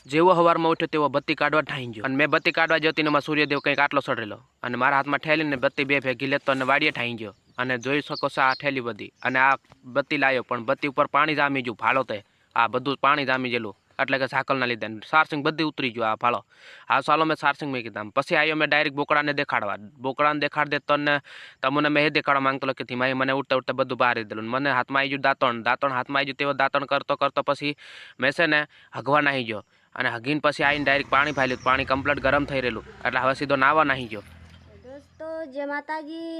જેવો હવારમાં ઉઠ્યો તેવો બત્તી કાઢવા ઠાઈ ગયો અને મેં બત્તી કાઢવા જતી ને સૂર્યદેવ કંઈક આટલો ચડેલો અને મારા હાથમાં ઠેલીને બત્તી બે ભેગી લેતો અને વાડીએ ઠાઈ ગયો અને જોઈ શકો છો આ ઠેલી બધી અને આ બત્તી લાવ્યો પણ બત્તી ઉપર પાણી જામી ગયું ભાળો તે આ બધું પાણી જામી ગયેલું એટલે કે સાકલના લીધે સારસિંગ બધી ઉતરી ગયો આ ભાળો આ ચાલો મેં સારસિંગ મેં કીધા પછી આવ્યો મેં ડાયરેક્ટ બોકડાને દેખાડવા બોકડાને દેખાડ દેતો ને તમને મેં એ દેખાડવા માંગતો કે ધીમા મને ઉઠતા ઉઠતા બધું બહાર દીધેલું મને હાથમાં આવી ગયું દાંતણ હાથમાં આવી ગયું તેવો દાંતણ કરતો પછી મેં છે ને હગવા નાહી ગયો અને હગીને પછી આવીને ડાયરેક્ટ પાણી ભાઈ લીધું પાણી કમ્પ્લીટ ગરમ થઈ રહેલું એટલે હવે સીધો નાવા નાહી ગયો દોસ્તો જય માતાજી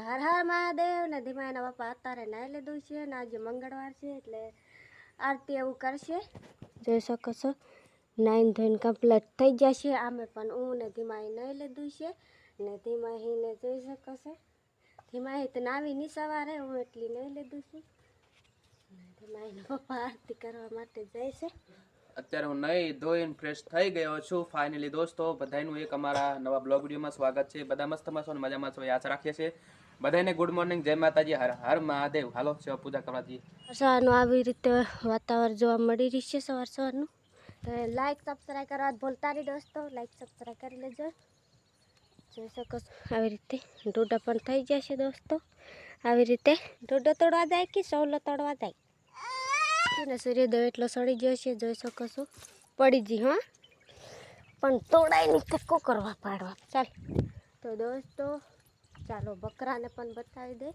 હર હર મહાદેવ ને ધીમા એના બાપા અત્યારે નાહી લીધું છે ને આજે મંગળવાર છે એટલે આરતી એવું કરશે જોઈ શકો છો નાઈન ધોઈને કમ્પ્લીટ થઈ જશે આમે પણ હું ને ધીમાઈ નાહી લીધું છે ને ધીમાહીને જોઈ શકો છો ધીમાહી તો નાવી ની સવારે હું એટલી નાહી લીધું છું ધીમાઈના પપ્પા આરતી કરવા માટે જાય છે અત્યારે હું નહીં ધોઈને ફ્રેશ થઈ ગયો છું ફાઇનલી દોસ્તો બધાનું એક અમારા નવા બ્લોગ વિડીયોમાં સ્વાગત છે બધા મસ્ત મસ્ત અને મજામાં છો આશા રાખીએ છીએ બધાને ગુડ મોર્નિંગ જય માતાજી હર હર મહાદેવ હાલો શિવ પૂજા કરવા જઈએ સવારનું આવી રીતે વાતાવરણ જોવા મળી રહ્યું છે સવારનું તો લાઈક સબસ્ક્રાઈબ કરવા ભૂલતા નહીં દોસ્તો લાઈક સબસ્ક્રાઈબ કરી લેજો જોઈ શકો આવી રીતે ડોડા પણ થઈ જશે દોસ્તો આવી રીતે ડોડો તોડવા જાય કે સૌલો તોડવા જાય ને સૂર્યદેવ એટલો સડી ગયો છે જોઈ શકો છો પડી જી હા પણ તોડાય નહીં કક્કો કરવા પાડવા ચાલ તો દોસ્તો ચાલો બકરાને પણ બતાવી દે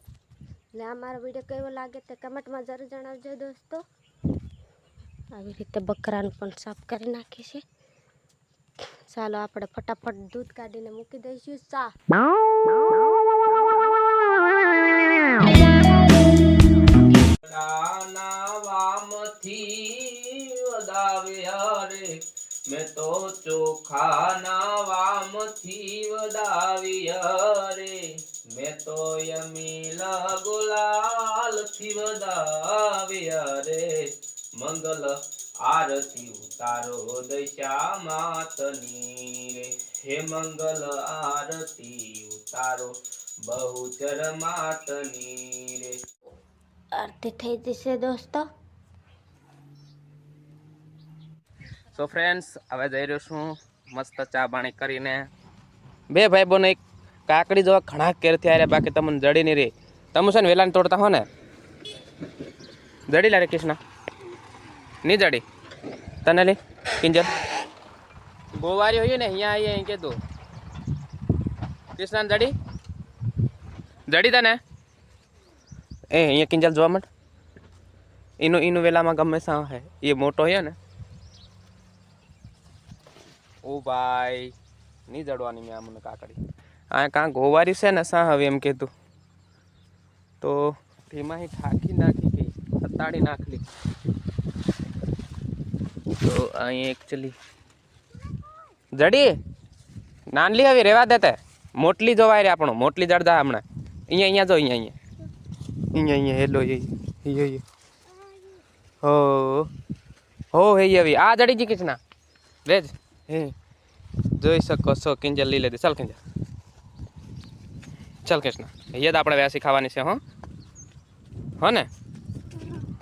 ને આ મારો વિડીયો કેવો લાગે તે કમેન્ટમાં જરૂર જણાવજો દોસ્તો આવી રીતે બકરાને પણ સાફ કરી નાખી છે ચાલો આપણે ફટાફટ દૂધ કાઢીને મૂકી દઈશું ચા મેં તો ચોખાના વામથી વદાવ્યા રે મેં તો યમીલ ગુલાલથી વદાવ્યા રે મંગલ આરતી ઉતારો દશા માતની રે હે મંગલ આરતી ઉતારો બહુચર માતની રે આરતી થઈ જશે દોસ્તો સો ફ્રેન્ડ્સ હવે જઈ રહ્યો છું મસ્ત ચા પાણી કરીને બે ભાઈ બોને એક કાકડી જેવા ઘણા કેરથી આવ્યા બાકી તમને જડી નહીં રે તમે છે ને વેલાને તોડતા હો ને જડી લા રે કૃષ્ણ નહીં જડી તને લે કિંજલ ગોવારી હોય ને અહીંયા આવીએ અહીં કીધું કૃષ્ણ જડી જડી તને એ અહીંયા કિંજલ જોવા માંડ એનું વેલામાં ગમે સા હે એ મોટો હોય ને ઓ ભાઈ નહીં જડવાની મેં મને કાકડી આ કાં ગોવારી છે ને સા હવે એમ કીધું તો ધીમાહી ઠાકી નાખી ગઈ અતાડી નાખલી તો અહીં એકચ્યુઅલી જડી નાનલી હવે રેવા દેતે મોટલી જોવાય રે આપણો મોટલી જડદા હમણાં અહીંયા જો અહીંયા હેલો હો હે હવે આ જડી જી કિચના રેજ હે જોઈ શકો છો કિંજલ લઈ લેતી ચાલ કિંજલ ચાલ કૃષ્ણ યાદ આપણે વ્યાસી ખાવાની છે હો ને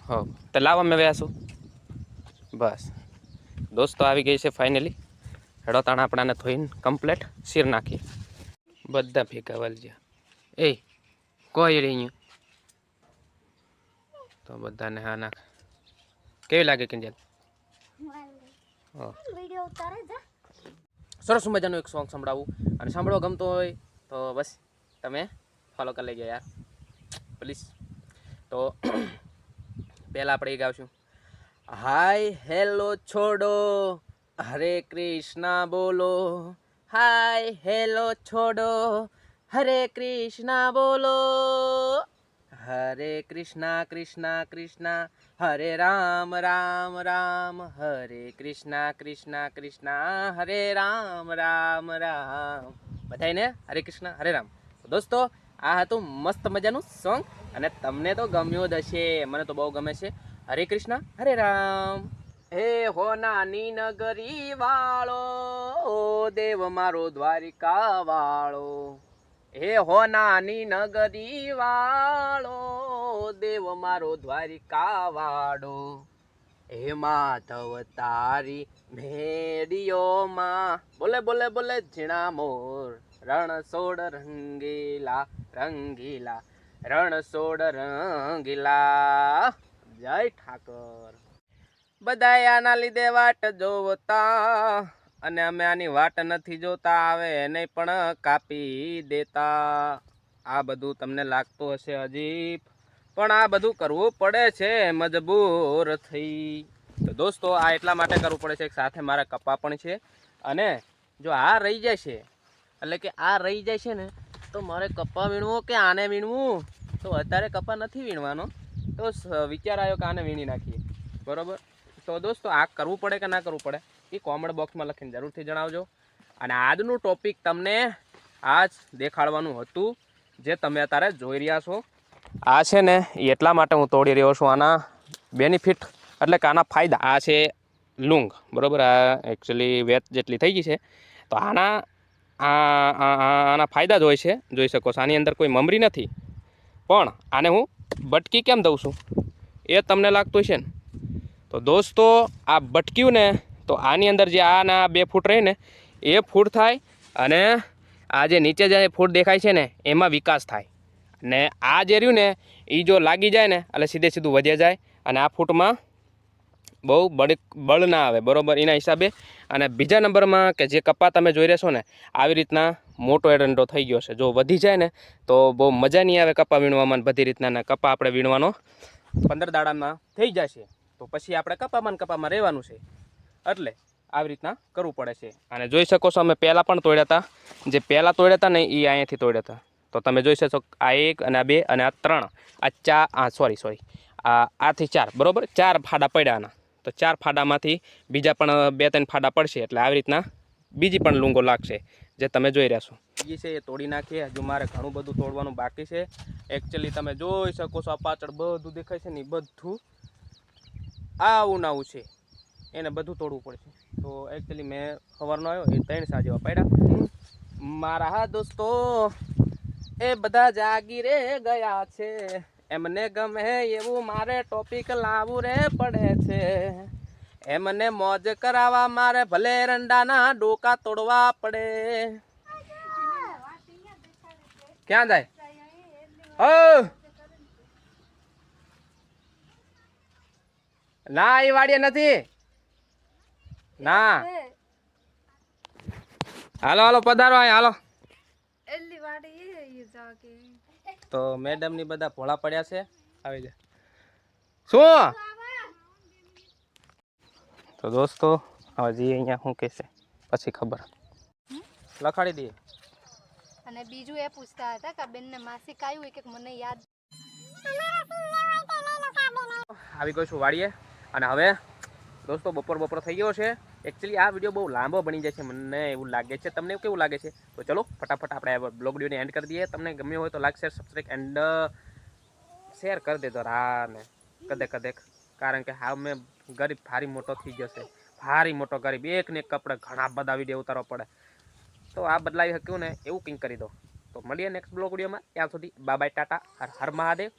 હો તો લાવ અમે વ્યાસું બસ દોસ્તો આવી ગઈ છે ફાઇનલી હેડો તાણા આપણાને ધોઈને કમ્પ્લેટ શીર નાખીએ બધા ભેગા વાલજ્યા એ કોઈ રહી તો બધાને હા નાખ કેવી લાગે કિંજલ સરસ મજાનું એક સોંગ સંભળાવું અને સાંભળવા ગમતો હોય તો બસ તમે ફોલો કરી લેજો યાર પ્લીઝ તો પહેલાં આપણે એ ગાવશું હાય હેલો છોડો હરે કૃષ્ણ બોલો હાય હેલો છોડો હરે કૃષ્ણ બોલો હરે કૃષ્ણ કૃષ્ણ કૃષ્ણ હરે રામ રામ રામ હરે કૃષ્ણ કૃષ્ણ કૃષ્ણ હરે રામ રામ રામ બધાને હરે કૃષ્ણ હરે રામ દોસ્તો આ હતું મસ્ત મજાનું સોંગ અને તમને તો ગમ્યું જ હશે મને તો બહુ ગમે છે હરે કૃષ્ણ હરે રામ હે હો નાની નગરી વાળો દેવ મારો દ્વારિકા વાળો હે હો નાની નગરી વાળો દેવ મારો દ્વારિકા વાળો હે માધવ તારી મેડીઓમાં બોલે બોલે બોલે ઝીણા મોર રણછોડ રંગીલા રંગીલા રણછોડ રંગીલા. જય ઠાકર. બધાય આના લીધે વાટ જોવતા અને અમે આની વાટ નથી જોતા, આવે એને પણ કાપી દેતા. આ બધું તમને લાગતું હશે અજીબ, પણ આ બધું કરવું પડે છે મજબૂર થઈ. તો દોસ્તો આ એટલા માટે કરવું પડે છે કે સાથે મારા કપા પણ છે, અને જો આ રહી જાય છે એટલે કે આ રહી જાય છે ને તો મારે કપા વીણવો કે આને વીણવું, તો અત્યારે કપા નથી વીણવાનો, તો વિચાર આવ્યો કે આને વીણી નાખીએ. બરાબર. તો દોસ્તો આ કરવું પડે કે ના કરવું પડે એ કોમેન્ટ બોક્સમાં લખીને જરૂરથી જણાવજો. અને આજનું ટોપિક તમને આજ દેખાડવાનું હતું જે તમે અત્યારે જોઈ રહ્યા છો. આ છે ને એ એટલા માટે હું તોડી રહ્યો છું, આના બેનિફિટ એટલે કે આના ફાયદા. આ છે લૂંગ, બરાબર. આ એકચ્યુઅલી વેત જેટલી થઈ ગઈ છે, તો આના ફાયદા જ હોય છે, જોઈ શકો છો. આની અંદર કોઈ મમરી નથી, પણ આને હું બટકી કેમ દઉં છું એ તમને લાગતું છે ને. તો દોસ્તો આ બટક્યું ને તો આની અંદર જે આના 2 ફૂટ રહે ને એ ફૂટ થાય, અને આ જે નીચે જે ફૂટ દેખાય છે ને એમાં વિકાસ થાય. ને આ જે રહ્યું ને એ જો લાગી જાય ને એટલે સીધે સીધું વધ્યા જાય, અને આ ફૂટમાં બહુ બળ ના આવે. બરાબર. એના હિસાબે. અને બીજા નંબરમાં કે જે કપા તમે જોઈ રહેશો ને આવી રીતના મોટો એરંડો થઈ ગયો છે. જો વધી જાય ને તો બહુ મજા નહીં આવે કપા વીણવામાં. બધી રીતના કપા આપણે વીણવાનો 15 દાડામાં થઈ જશે, તો પછી આપણે કપામાં રહેવાનું છે. એટલે આવી રીતના કરવું પડે છે. અને જોઈ શકો છો અમે પહેલાં પણ તોડ્યા હતા. જે પહેલાં તોડ્યા હતા ને એ અહીંયાથી તોડ્યા હતા. તો તમે જોઈ શકો આ 1 અને આ 2 અને આ 3 આ 4 સોરી આથી 4, બરાબર. 4 ફાડા પડ્યા આના. તો 4 ફાડામાંથી બીજા પણ 2-3 ફાડા પડશે, એટલે આવી રીતના બીજી પણ લૂંગો લાગશે જે તમે જોઈ રહ્યા છો. એ છે એ તોડી નાખીએ. હજુ મારે ઘણું બધું તોડવાનું બાકી છે. એકચ્યુઅલી તમે જોઈ શકો છો આ પાછળ બધું દેખાય છે ને એ બધું આવું નાવું છે, એને બધું તોડવું પડશે. તો એકચ્યુઅલી મેં સવારનો આવ્યો એ 3 સાંજ જેવા પડ્યા. મારા દોસ્તો એ બધા જાગી રે ગયા છે, એમને ગમે એવું મારે ટોપિક લાવવું રે પડે છે. એમને મોજ કરાવવા મારે ભલે રંડાના ડોકા તોડવા પડે. ક્યાં જાય? ના એ વાડીએ નથી. ના હાલો હાલો પધારો અહીં હાલો. તો મેડમ ની બધા ભોળા પડ્યા છે, આવી જાય. શું તો દોસ્તો હવે જી અહીંયા શું કહેશે પછી ખબર લખાડી દઈએ. અને બીજું એ પૂછતા હતા કે બેનને માસિક આવ્યું હોય કે મને યાદ આવી ગયો છું વાડીએ. અને હવે દોસ્તો બપોર થઈ ગયો છે. એકચ્યુઅલી આ વિડીયો બહુ લાંબો બની જાય છે, મને એવું લાગે છે. તમને કેવું લાગે છે? તો ચલો ફટાફટ આપણે બ્લોગ વિડીયોને એન્ડ કરી દઈએ. તમને ગમ્યો હોય તો like share subscribe and share કરી દેજો રાને કદેક, કારણ કે હા મેં ગરીબ ભારી મોટો થઈ ગયો છે, ભારી મોટો ગરીબ. એક ને એક કપડે ઘણા બધા વિડીયો ઉતારવા પડે, તો આ બદલાવી શક્યું ને એવું કંઈક કરી દો. તો મળીએ નેક્સ્ટ બ્લોગ વિડીયોમાં. ત્યાં સુધી બાય બાય, ટાટા, હર હર મહાદેવ,